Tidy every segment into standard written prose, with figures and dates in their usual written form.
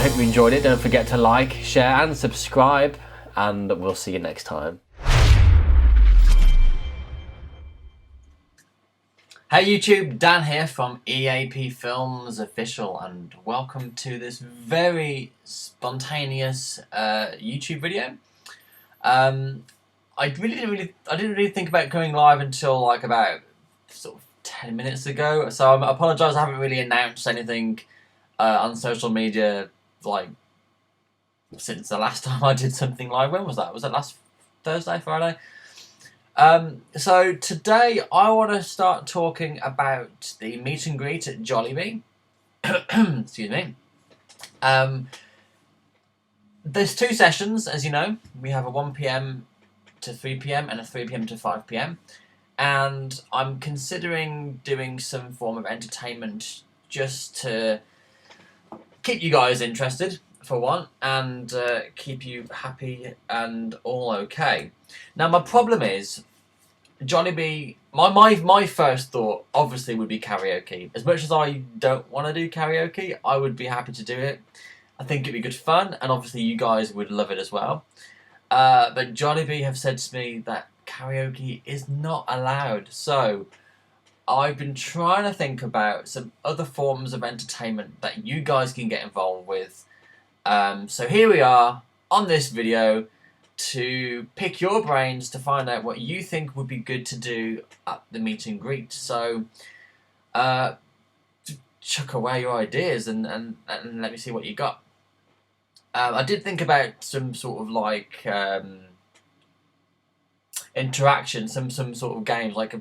I hope you enjoyed it. Don't forget to like, share and subscribe, and we'll see you next time. Hey YouTube, Dan here from EAPFilmsOfficial, and welcome to this very spontaneous YouTube video. I didn't really think about going live until like about sort of 10 minutes ago, so I apologise. I haven't really announced anything on social media like since the last time I did something live. When was that? Was that last Thursday, Friday? So today I want to start talking about the meet and greet at Jollibee. Excuse me. There's two sessions, as you know. We have a 1 PM to 3 PM and a 3 PM to 5 PM. And I'm considering doing some form of entertainment just to keep you guys interested, for one, and keep you happy and all okay. Now, my problem is, Jollibee, my first thought obviously would be karaoke. As much as I don't want to do karaoke, I would be happy to do it. I think it'd be good fun, and obviously you guys would love it as well. But Jollibee have said to me that karaoke is not allowed, so I've been trying to think about some other forms of entertainment that you guys can get involved with. So here we are on this video to pick your brains to find out what you think would be good to do at the meet and greet. So chuck away your ideas and let me see what you got. I did think about some sort of like interaction, some sort of games, like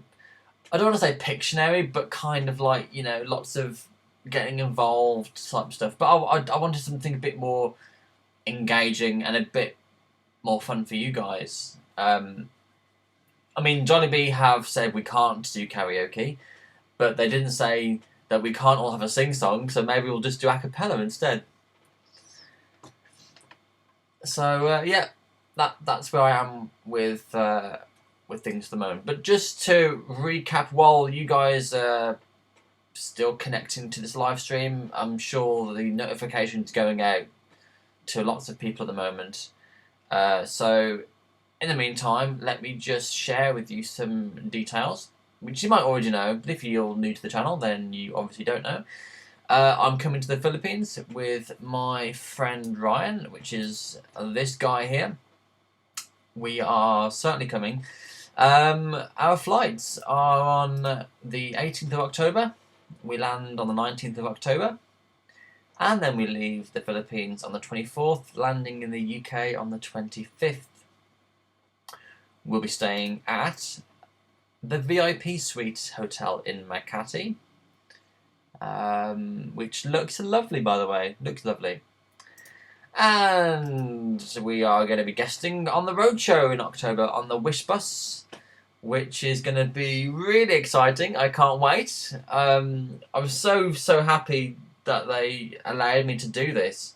I don't want to say Pictionary, but kind of like, you know, lots of getting involved type stuff. But I wanted something a bit more engaging and a bit more fun for you guys. I mean, Jollibee have said we can't do karaoke, but they didn't say that we can't all have a sing-song, so maybe we'll just do a cappella instead. So yeah, that's where I am with things at the moment. But just to recap, while you guys are still connecting to this live stream, I'm sure the notification's going out to lots of people at the moment. So in the meantime, let me just share with you some details, which you might already know, but if you're new to the channel, then you obviously don't know. I'm coming to the Philippines with my friend Ryan, which is this guy here. We are certainly coming. Our flights are on the 18th of October. We land on the 19th of October. And then we leave the Philippines on the 24th, landing in the UK on the 25th. We'll be staying at the VIP Suite Hotel in Makati, which looks lovely, by the way. Looks lovely. And we are going to be guesting on the roadshow in October on the Wish Bus, which is going to be really exciting. I can't wait. I'm so happy that they allowed me to do this.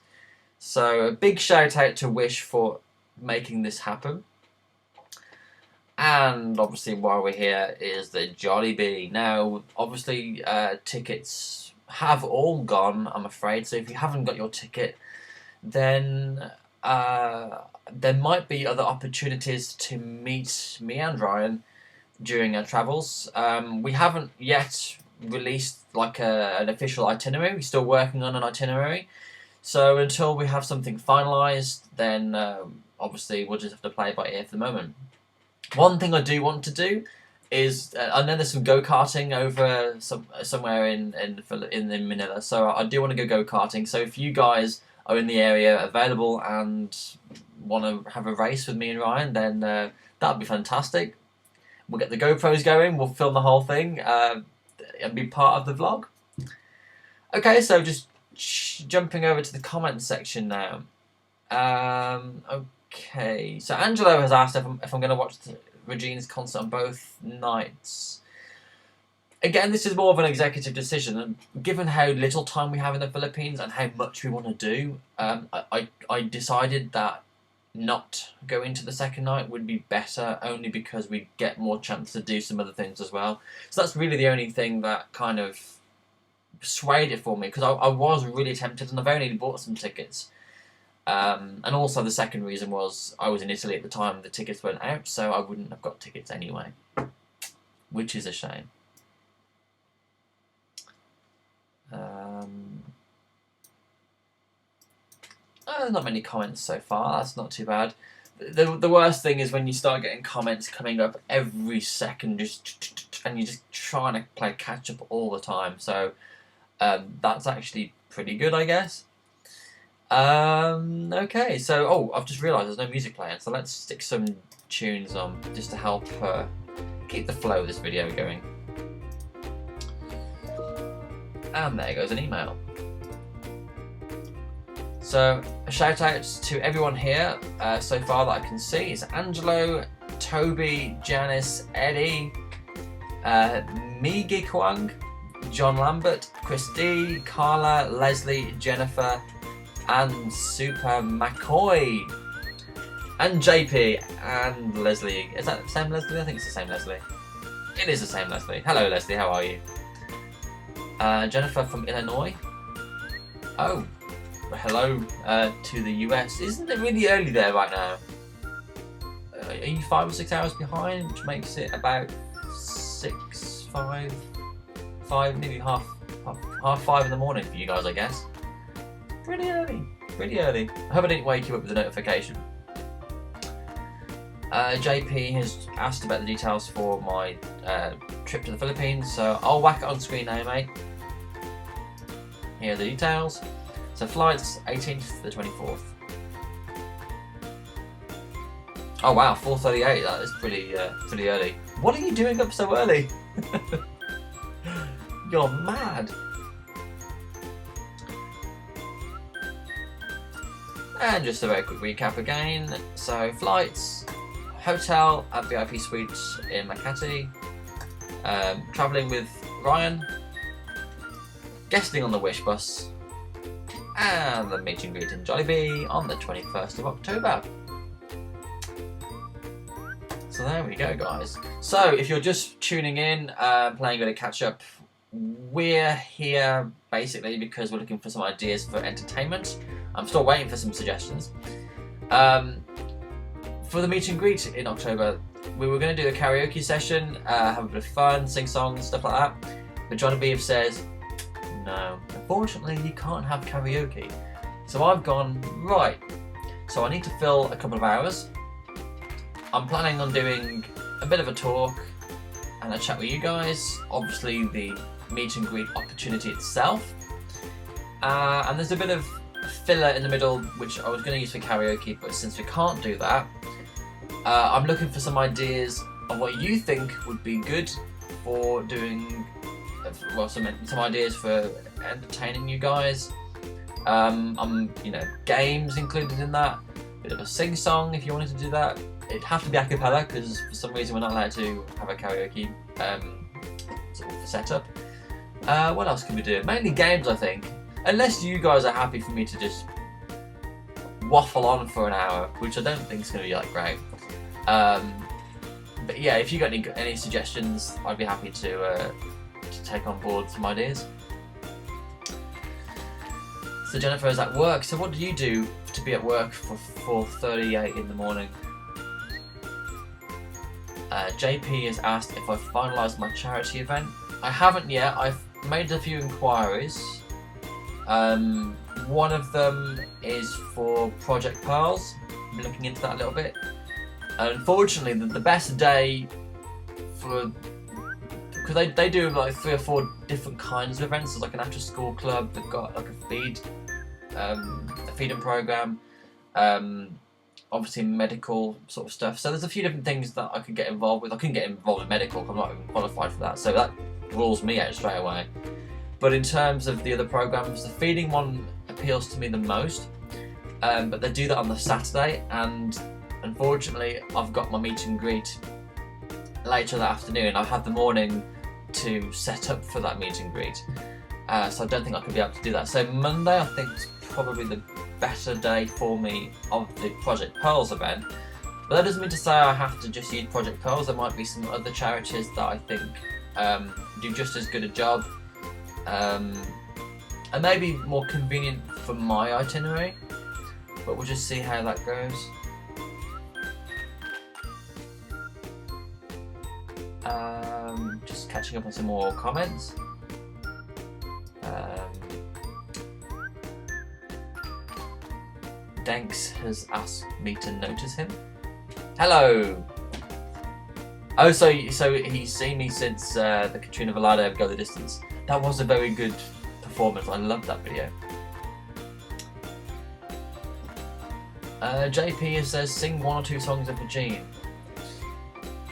So a big shout out to Wish for making this happen. And obviously while we're here is the Jollibee. Now obviously tickets have all gone, I'm afraid. So if you haven't got your ticket, then there might be other opportunities to meet me and Ryan during our travels. We haven't yet released like an official itinerary. We're still working on an itinerary. So until we have something finalised, then obviously we'll just have to play it by ear for the moment. One thing I do want to do is, I know there's some go-karting over somewhere in Manila, so I do want to go go-karting. So if you guys are in the area available and want to have a race with me and Ryan, then that'd be fantastic. We'll get the GoPros going, we'll film the whole thing and be part of the vlog. Okay, so just jumping over to the comments section now. Okay, so Angelo has asked if I'm going to watch Regine's concert on both nights. Again, this is more of an executive decision, and given how little time we have in the Philippines and how much we want to do, I decided that not going to the second night would be better, only because we get more chance to do some other things as well. So that's really the only thing that kind of persuade it for me, because I was really tempted, and I've only bought some tickets. And also the second reason was I was in Italy at the time, the tickets weren't out, so I wouldn't have got tickets anyway, which is a shame. Not many comments so far, that's not too bad. The worst thing is when you start getting comments coming up every second, and you're just trying to play catch up all the time, so that's actually pretty good, I guess. Okay, so I've just realised there's no music playing, so let's stick some tunes on just to help keep the flow of this video going. And there goes an email. So a shout out to everyone here so far that I can see. It's Angelo, Toby, Janice, Eddie, Migi Kwang, John Lambert, Chris D, Carla, Leslie, Jennifer, and Super McCoy, and JP, and Leslie. Is that the same Leslie? I think it's the same Leslie. It is the same Leslie. Hello Leslie, how are you? Jennifer from Illinois. Oh, hello to the US. Isn't it really early there right now? Are you 5 or 6 hours behind, which makes it about 5, nearly half 5 in the morning for you guys, I guess. Pretty early, pretty early. I hope I didn't wake you up with a notification. JP has asked about the details for my trip to the Philippines, so I'll whack it on screen now, mate. Here are the details. So flights 18th to the 24th. Oh wow, 4:38. That is pretty early. What are you doing up so early? You're mad. And just a very quick recap again. So flights, hotel at VIP Suites in Makati, travelling with Ryan, guesting on the Wish bus, and the meet and greet in Jollibee on the 21st of October. So there we go, guys. So if you're just tuning in, playing a bit of catch up, we're here basically because we're looking for some ideas for entertainment. I'm still waiting for some suggestions. For the meet and greet in October, we were going to do a karaoke session, have a bit of fun, sing songs, stuff like that. But Jollibee says, no, unfortunately you can't have karaoke. So I've gone, right, so I need to fill a couple of hours. I'm planning on doing a bit of a talk and a chat with you guys. Obviously the meet and greet opportunity itself. And there's a bit of filler in the middle which I was going to use for karaoke, but since we can't do that, I'm looking for some ideas of what you think would be good for doing, well, some ideas for entertaining you guys. Games included in that, a bit of a sing-song if you wanted to do that. It'd have to be a cappella because for some reason we're not allowed to have a karaoke sort of setup. What else can we do? Mainly games, I think. Unless you guys are happy for me to just waffle on for an hour, which I don't think is going to be like great. But yeah, if you got any suggestions, I'd be happy to take on board some ideas. So Jennifer is at work. So what do you do to be at work for 4:38 in the morning? JP has asked if I've finalised my charity event. I haven't yet. I've made a few inquiries. One of them is for Project Pearls. I'm looking into that a little bit. Unfortunately, the best day for, because they do like 3 or 4 different kinds of events. There's like an after school club. They've got like a feeding program. Obviously medical sort of stuff. So there's a few different things that I could get involved with. I couldn't get involved with medical because I'm not even qualified for that. So that rules me out straight away. But in terms of the other programs, the feeding one appeals to me the most. But they do that on the Saturday, and unfortunately I've got my meet and greet later that afternoon. I've had the morning to set up for that meet and greet. So I don't think I could be able to do that. So Monday I think is probably the better day for me of the Project Pearls event. But that doesn't mean to say I have to just use Project Pearls. There might be some other charities that I think do just as good a job And maybe more convenient for my itinerary, but we'll just see how that goes. Just catching up on some more comments. Danks has asked me to notice him. Hello! Oh, so he's seen me since the Katrina Velarde Go the Distance. That was a very good performance. I loved that video. JP says, sing 1 or 2 songs of Virgin.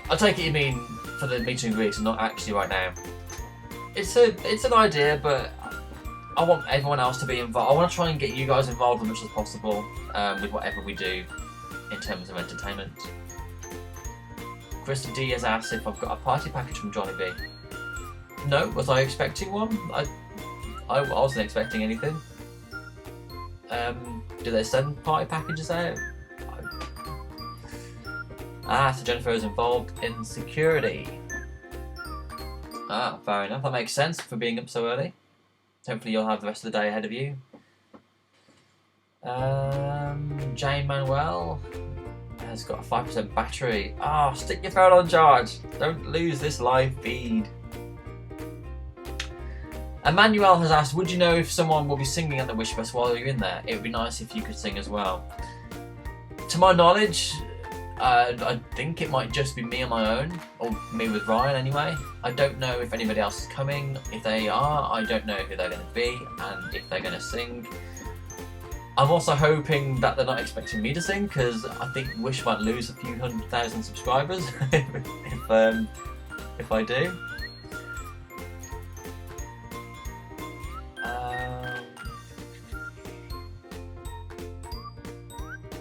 I take it you mean for the meet and greet, and not actually right now. It's an idea, but I want everyone else to be involved. I want to try and get you guys involved as much as possible with whatever we do in terms of entertainment. Krista D has asked if I've got a party package from Jollibee. No, was I expecting one? I wasn't expecting anything. Do they send party packages out? So Jennifer is involved in security. Fair enough. That makes sense for being up so early. Hopefully you'll have the rest of the day ahead of you. Jane Manuel has got a 5% battery. Stick your phone on charge. Don't lose this live feed. Emmanuel has asked, would you know if someone will be singing at the Wish Fest while you're in there? It would be nice if you could sing as well. To my knowledge, I think it might just be me on my own, or me with Ryan anyway. I don't know if anybody else is coming. If they are, I don't know who they're going to be and if they're going to sing. I'm also hoping that they're not expecting me to sing, because I think Wish might lose a few 100,000 subscribers if I do.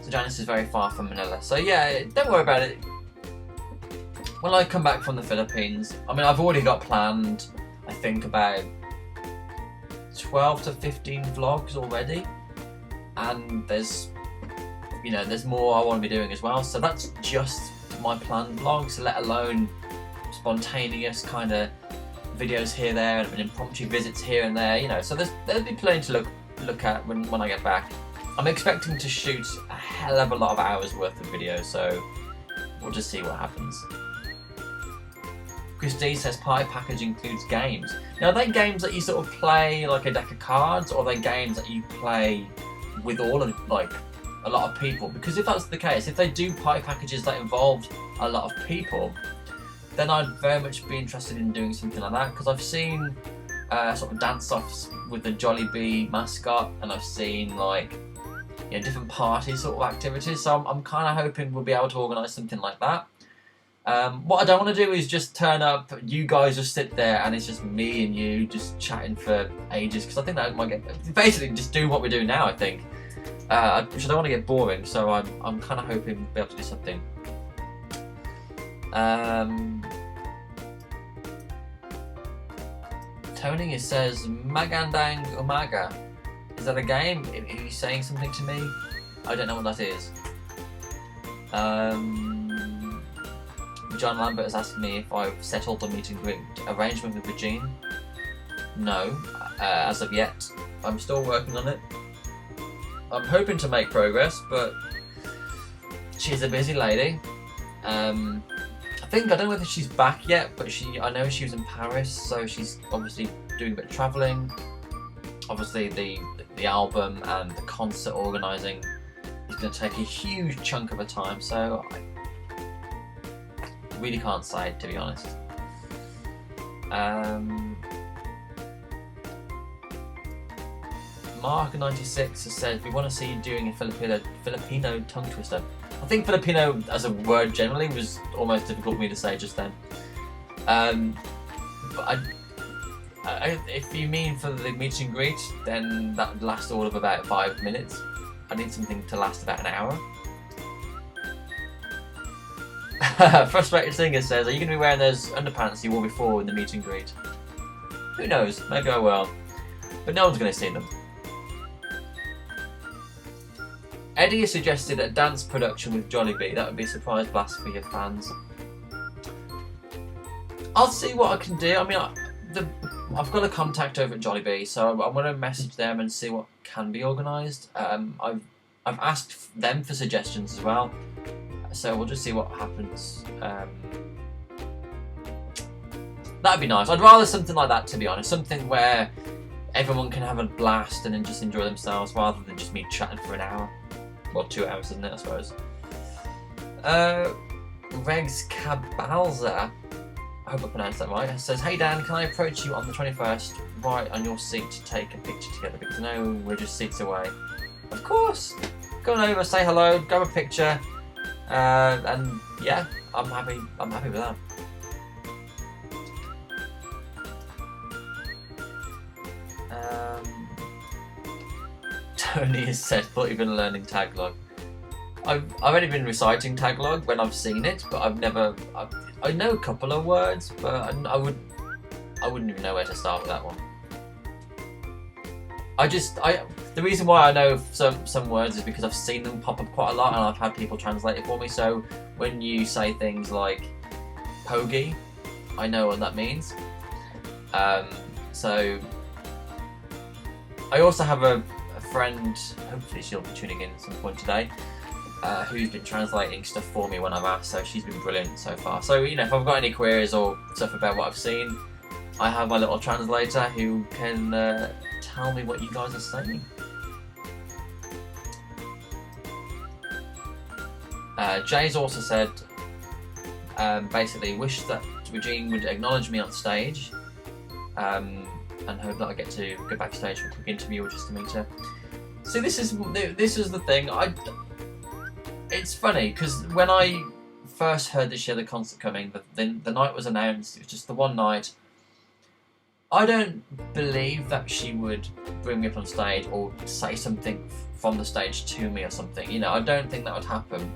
So Janice is very far from Manila, so yeah, don't worry about it. When I come back from the Philippines, I mean, I've already got planned, I think, about 12 to 15 vlogs already, and there's more I want to be doing as well. So that's just my planned vlogs, let alone spontaneous kind of videos here, there, and impromptu visits here and there. So there'll be plenty to look at when I get back. I'm expecting to shoot a hell of a lot of hours worth of videos, so we'll just see what happens. Christine says pie package includes games. Now, are they games that you sort of play like a deck of cards, or are they games that you play with all of a lot of people? Because if that's the case, if they do pie packages that involved a lot of people, then I'd very much be interested in doing something like that, because I've seen sort of dance-offs with the Jollibee mascot, and I've seen different party sort of activities, so I'm kind of hoping we'll be able to organise something like that. What I don't want to do is just turn up, you guys just sit there, and it's just me and you just chatting for ages, because I think that might get, basically just do what we're doing now, I think, which I don't want to get boring, so I'm kind of hoping we'll be able to do something. Tony says Magandang Umaga. Is that a game? Are you saying something to me? I don't know what that is. John Lambert has asked me if I've settled the meet and greet arrangement with Regine. No, as of yet. I'm still working on it. I'm hoping to make progress, but she's a busy lady. I don't know whether she's back yet, but I know she was in Paris, so she's obviously doing a bit of travelling. Obviously the album and the concert organising is going to take a huge chunk of her time, so I really can't say, to be honest. Mark96 has said, we want to see you doing a Filipino tongue twister. I think Filipino as a word generally was almost difficult for me to say just then. But if you mean for the meet and greet, then that would last all of about 5 minutes. I need something to last about an hour. Frustrated Singer says, are you going to be wearing those underpants you wore before in the meet and greet? Who knows, maybe I will. But no one's going to see them. Eddie has suggested a dance production with Jollibee. That would be a surprise blast for your fans. I'll see what I can do. I mean, I've got a contact over at Jollibee, so I'm going to message them and see what can be organised. I've asked them for suggestions as well, so we'll just see what happens. That'd be nice. I'd rather something like that, to be honest. Something where everyone can have a blast and then just enjoy themselves, rather than just me chatting for an hour. Well, 2 hours, isn't it, I suppose. Regs Cabalza, I hope I pronounced that right, says, "Hey Dan, can I approach you on the 21st, right on your seat to take a picture together? Because I know we're just seats away." Of course! Go on over, say hello, grab a picture, and yeah, I'm happy with that. Tony has said, "Thought you've been learning Tagalog." I've only been reciting Tagalog when I've seen it, but I've never. I know a couple of words, but I wouldn't even know where to start with that one. The reason why I know some words is because I've seen them pop up quite a lot, and I've had people translate it for me. So when you say things like "pogie," I know what that means. So I also have a friend, hopefully she'll be tuning in at some point today, who's been translating stuff for me when I've asked, so she's been brilliant so far. So, you know, if I've got any queries or stuff about what I've seen, I have my little translator who can tell me what you guys are saying. Jay's also said, basically, wish that Regine would acknowledge me on stage, and hope that I get to go backstage for a quick interview or just to meet her. See, this is the thing. It's funny because when I first heard that she had a concert coming, the night was announced. It was just the one night. I don't believe that she would bring me up on stage or say something from the stage to me or something. You know, I don't think that would happen.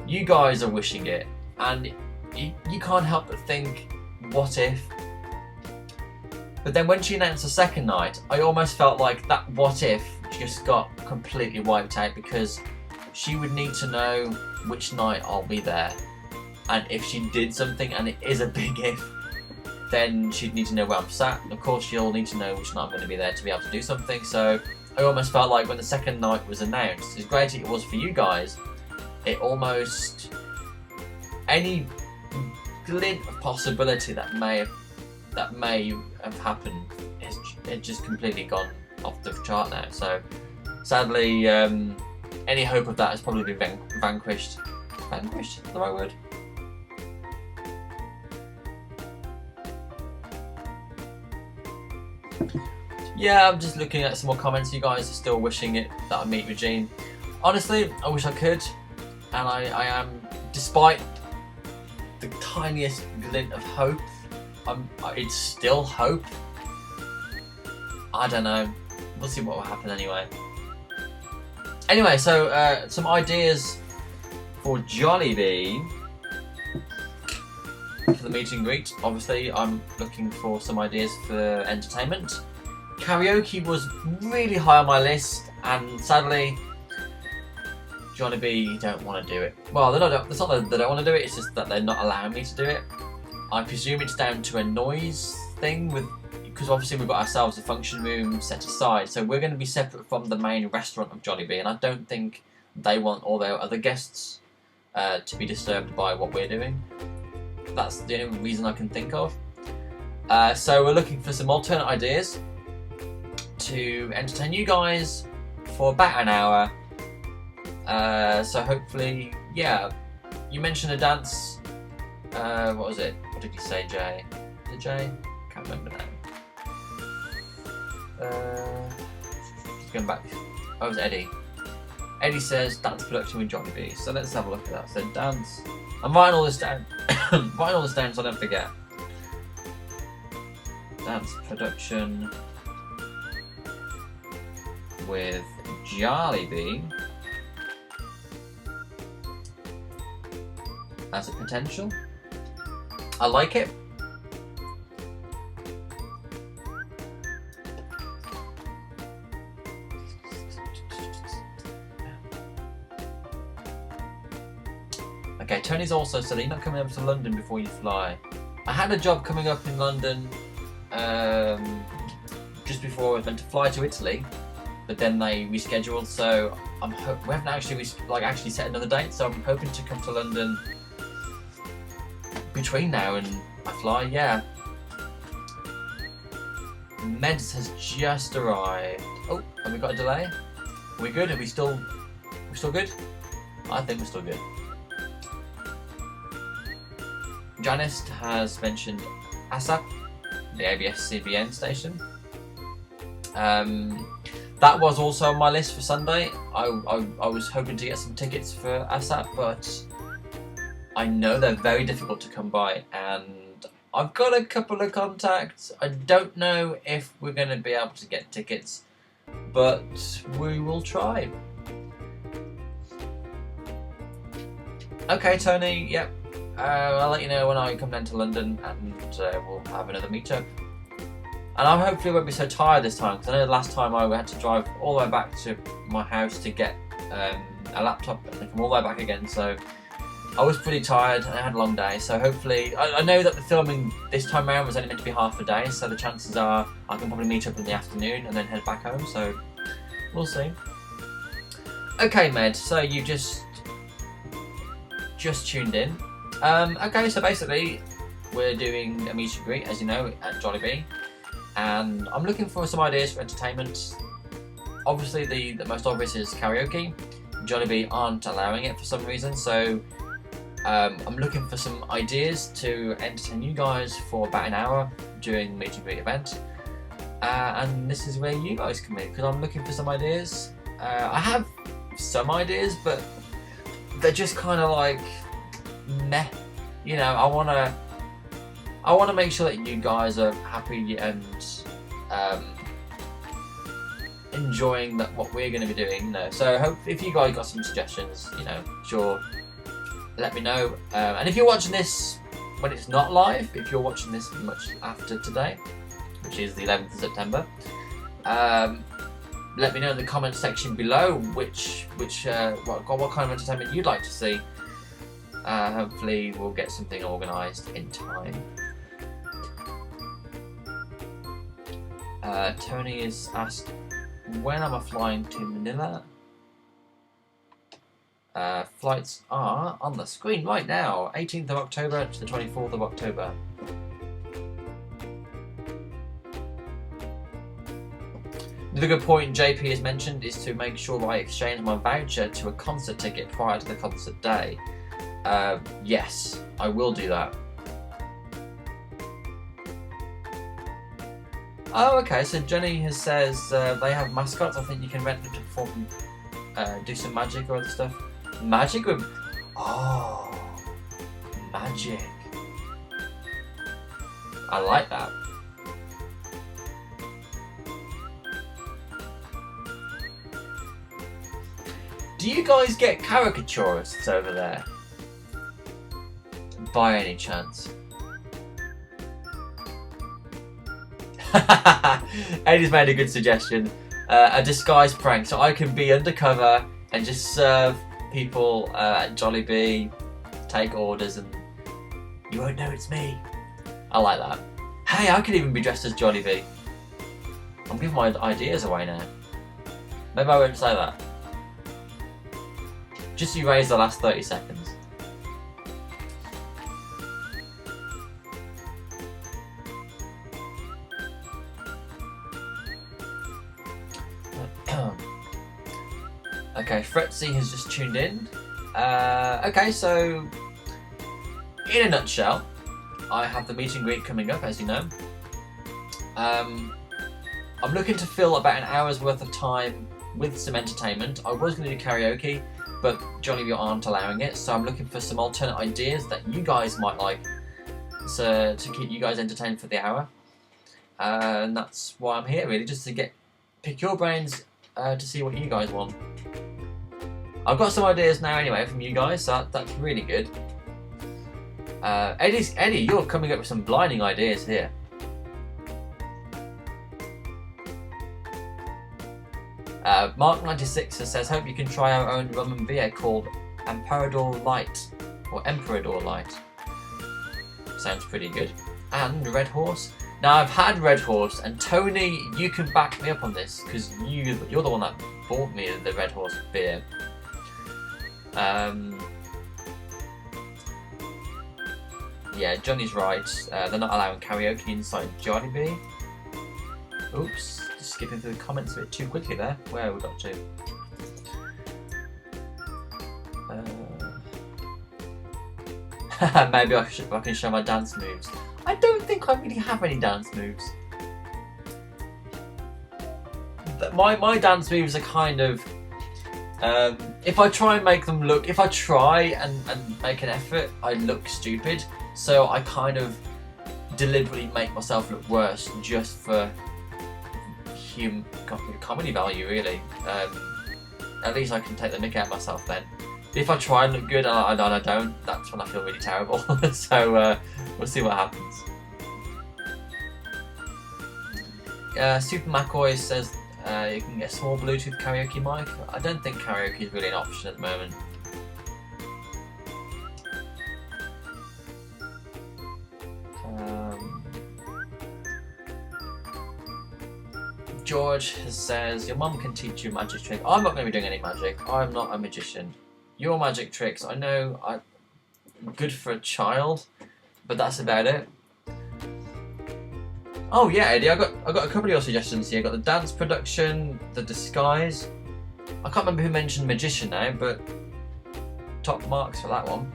You guys are wishing it, and you can't help but think, what if? But then when she announced the second night, I almost felt like that what if just got completely wiped out, because she would need to know which night I'll be there. And if she did something and it is a big if, then she'd need to know where I'm sat. And of course she'll need to know which night I'm going to be there to be able to do something. So I almost felt like when the second night was announced, as great as it was for you guys, it almost, any glint of possibility that may have happened, it's just completely gone off the chart now. So sadly, any hope of that has probably been vanquished. Vanquished? Is that the right word? Yeah, I'm just looking at some more comments. You guys are still wishing it that I meet Regine. Honestly, I wish I could, and I am, despite the tiniest glint of hope, it's still hope. I don't know. We'll see what will happen anyway. Anyway, so some ideas for Jollibee for the meet and greet. Obviously, I'm looking for some ideas for entertainment. Karaoke was really high on my list, and sadly, Jollibee don't want to do it. Well, it's not that they don't want to do it, it's just that they're not allowing me to do it. I presume it's down to a noise thing, because obviously we've got ourselves a function room set aside, so we're going to be separate from the main restaurant of Jollibee, and I don't think they want all their other guests to be disturbed by what we're doing. That's the only reason I can think of. So we're looking for some alternate ideas to entertain you guys for about an hour. So hopefully, yeah. You mentioned a dance. What was it? What did you say, Jay? Was it Jay? Can't remember now. Just going back. Oh, it was Eddie. Eddie says dance production with Jollibee. So let's have a look at that. So dance. I'm writing all this down. Writing all this down so I don't forget. Dance production with Jollibee as a potential. I like it. Okay, Tony's also said, "Are you not coming over to London before you fly?" I had a job coming up in London just before I was meant to fly to Italy, but then they rescheduled. So we haven't actually set another date. So I'm hoping to come to London between now and I fly. Yeah. Meds has just arrived. Oh, have we got a delay? Are we good? Are we still good? I think we're still good. Janice has mentioned ASAP, the ABS-CBN station. That was also on my list for Sunday. I was hoping to get some tickets for ASAP, but I know they're very difficult to come by, and I've got a couple of contacts. I don't know if we're going to be able to get tickets, but we will try. Okay, Tony, yep. I'll let you know when I come down to London, and we'll have another meetup. And I hopefully won't be so tired this time, because I know the last time I had to drive all the way back to my house to get a laptop and come all the way back again, so I was pretty tired and I had a long day. So hopefully, I know that the filming this time around was only meant to be half a day, so the chances are I can probably meet up in the afternoon and then head back home, so we'll see. Okay, Med, so you just tuned in. Okay, so basically we're doing a meet and greet, as you know, at Jollibee, and I'm looking for some ideas for entertainment. Obviously the most obvious is karaoke. Jollibee aren't allowing it for some reason, so I'm looking for some ideas to entertain you guys for about an hour during the meet and greet event, and this is where you guys come in, because I'm looking for some ideas. I have some ideas, but they're just kind of like meh. You know, I want to make sure that you guys are happy and enjoying what we're going to be doing. You know, so if you guys got some suggestions, you know, sure, let me know. And if you're watching this when it's not live, if you're watching this much after today, which is the 11th of September, let me know in the comment section below what kind of entertainment you'd like to see. Hopefully we'll get something organised in time. Tony has asked, when am I flying to Manila? Flights are on the screen right now, 18th of October to the 24th of October. Another good point JP has mentioned is to make sure that I exchange my voucher to a concert ticket prior to the concert day. Yes, I will do that. Oh, okay, so Jenny says they have mascots. I think you can rent them to perform, do some magic or other stuff. Magic with... Oh, magic. I like that. Do you guys get caricaturists over there? By any chance? Eddie's made a good suggestion. A disguise prank, so I can be undercover and just serve people at Jollibee, take orders, and you won't know it's me. I like that. Hey, I could even be dressed as Jollibee. I'm giving my ideas away now. Maybe I won't say that. Just erase the last 30 seconds. Okay, Fretzy has just tuned in. Okay, so in a nutshell, I have the meet and greet coming up, as you know. I'm looking to fill about an hour's worth of time with some entertainment. I was going to do karaoke, but Jollibee aren't allowing it, so I'm looking for some alternate ideas that you guys might like, so to keep you guys entertained for the hour. And that's why I'm here, really, just to pick your brains to see what you guys want. I've got some ideas now anyway from you guys, so that's really good. Eddie, you're coming up with some blinding ideas here. Mark96 says, hope you can try our own rum and beer called Emperador Light, or Emperador Light. Sounds pretty good. And Red Horse, Now I've had Red Horse, and Tony, you can back me up on this because you're the one that bought me the Red Horse beer. Yeah, Johnny's right. They're not allowing karaoke inside Jollibee. Oops, just skipping through the comments a bit too quickly there. Where have we got to? Maybe I can show my dance moves. I don't think I really have any dance moves. My dance moves are kind of... if I try and make them look... If I try and make an effort, I look stupid. So I kind of deliberately make myself look worse just for comedy value, really. At least I can take the mick out of myself then. If I try and look good and I don't, that's when I feel really terrible. So we'll see what happens. Super McCoy says you can get a small Bluetooth karaoke mic. I don't think karaoke is really an option at the moment. George says your mum can teach you a magic trick. I'm not going to be doing any magic. I'm not a magician. Your magic tricks, I know, are good for a child, but that's about it. Oh yeah, Eddie, I got a couple of your suggestions here. I got the dance production, the disguise. I can't remember who mentioned magician now, but top marks for that one.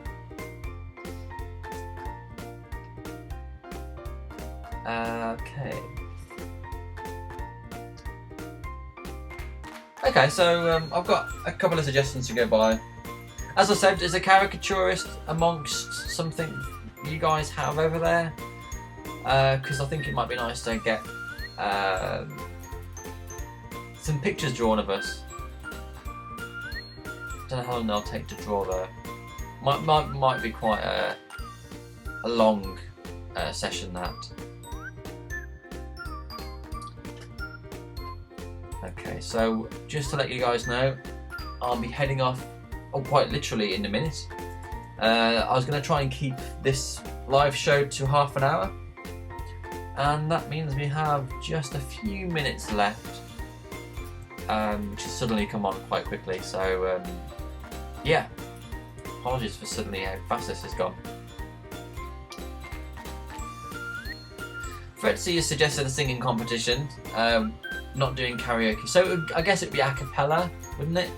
Okay. Okay, so I've got a couple of suggestions to go by. As I said, is a caricaturist amongst something you guys have over there? Because I think it might be nice to get some pictures drawn of us. Don't know how long they'll take to draw though. Might be quite a long session that. Okay, so just to let you guys know, I'll be heading off, quite literally in a minute. I was going to try and keep this live show to half an hour, and that means we have just a few minutes left, which has suddenly come on quite quickly. So yeah, apologies for suddenly how fast this has gone. Fretzy has suggested a singing competition. Not doing karaoke, so I guess it'd be a cappella, wouldn't it?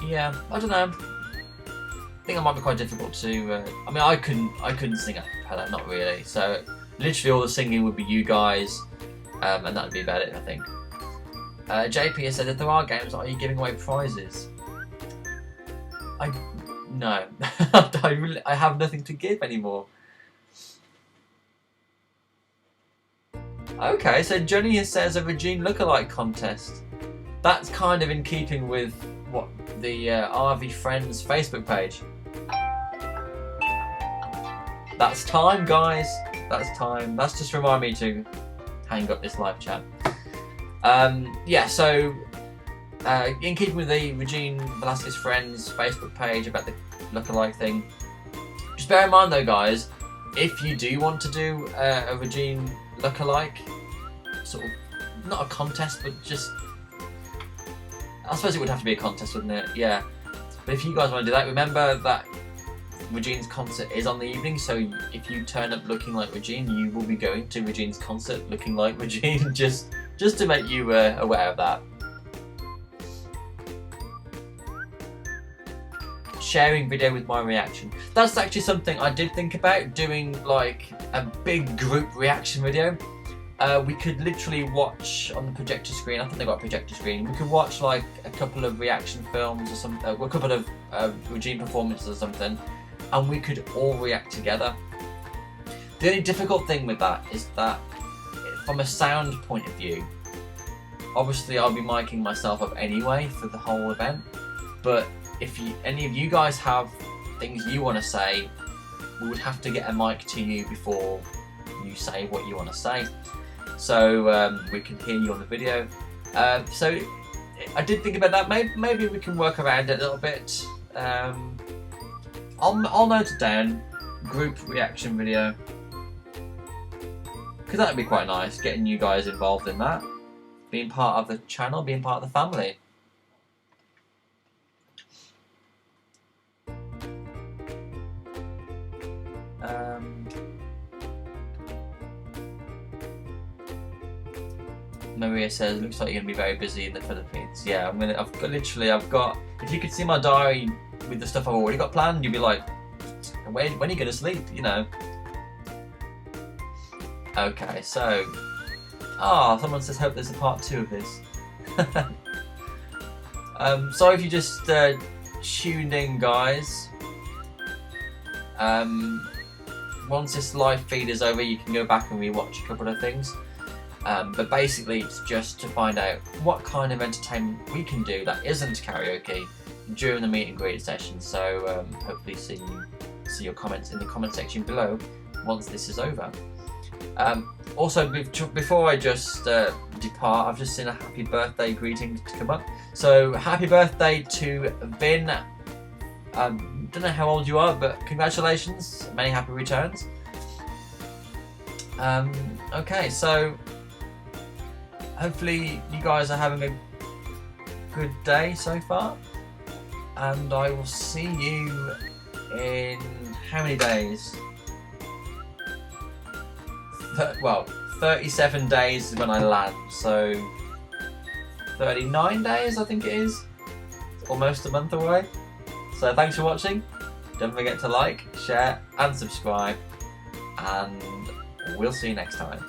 Yeah, I don't know. I think it might be quite difficult to. I mean, I couldn't sing a cappella, not really. So literally all the singing would be you guys, and that'd be about it, I think. JP has said if there are games, are you giving away prizes? No, I have nothing to give anymore. Okay, so Johnny says a Regine lookalike contest. That's kind of in keeping with what the RV Friends Facebook page. That's time, guys. That's time. That's just remind me to hang up this live chat. Yeah, so in keeping with the Regine Velasquez Friends Facebook page about the lookalike thing, just bear in mind though, guys, if you do want to do a Regine lookalike, sort of, not a contest, but just, I suppose it would have to be a contest, wouldn't it? Yeah. But if you guys want to do that, remember that Regine's concert is on the evening, so if you turn up looking like Regine, you will be going to Regine's concert looking like Regine, just to make you aware of that. Sharing video with my reaction. That's actually something I did think about, doing like a big group reaction video. We could literally watch on the projector screen. I think they've got a projector screen. We could watch like a couple of reaction films or something, a couple of Regine performances or something, and we could all react together. The only difficult thing with that is that from a sound point of view, obviously I'll be miking myself up anyway for the whole event, but if any of you guys have things you want to say, we would have to get a mic to you before you say what you want to say, so we can hear you on the video. So I did think about that. Maybe we can work around it a little bit. I'll note it down. Group reaction video, because that'd be quite nice. Getting you guys involved in that, being part of the channel, being part of the family. Maria says, looks like you're gonna be very busy in the Philippines. Yeah, I've got. If you could see my diary with the stuff I've already got planned, you'd be like, when are you gonna sleep? You know. Okay, so. Someone says, hope there's a part 2 of this. Sorry if you just tuned in, guys. Once this live feed is over, you can go back and rewatch a couple of things. But basically, it's just to find out what kind of entertainment we can do that isn't karaoke during the meet and greet session. So hopefully see your comments in the comment section below once this is over. Also, before I just depart, I've just seen a happy birthday greeting to come up. So happy birthday to Vin. Don't know how old you are, but congratulations, many happy returns. Okay, so hopefully you guys are having a good day so far, and I will see you in how many days? Well, 37 days is when I land, so 39 days I think it is. It's almost a month away. So thanks for watching. Don't forget to like, share and subscribe, and we'll see you next time.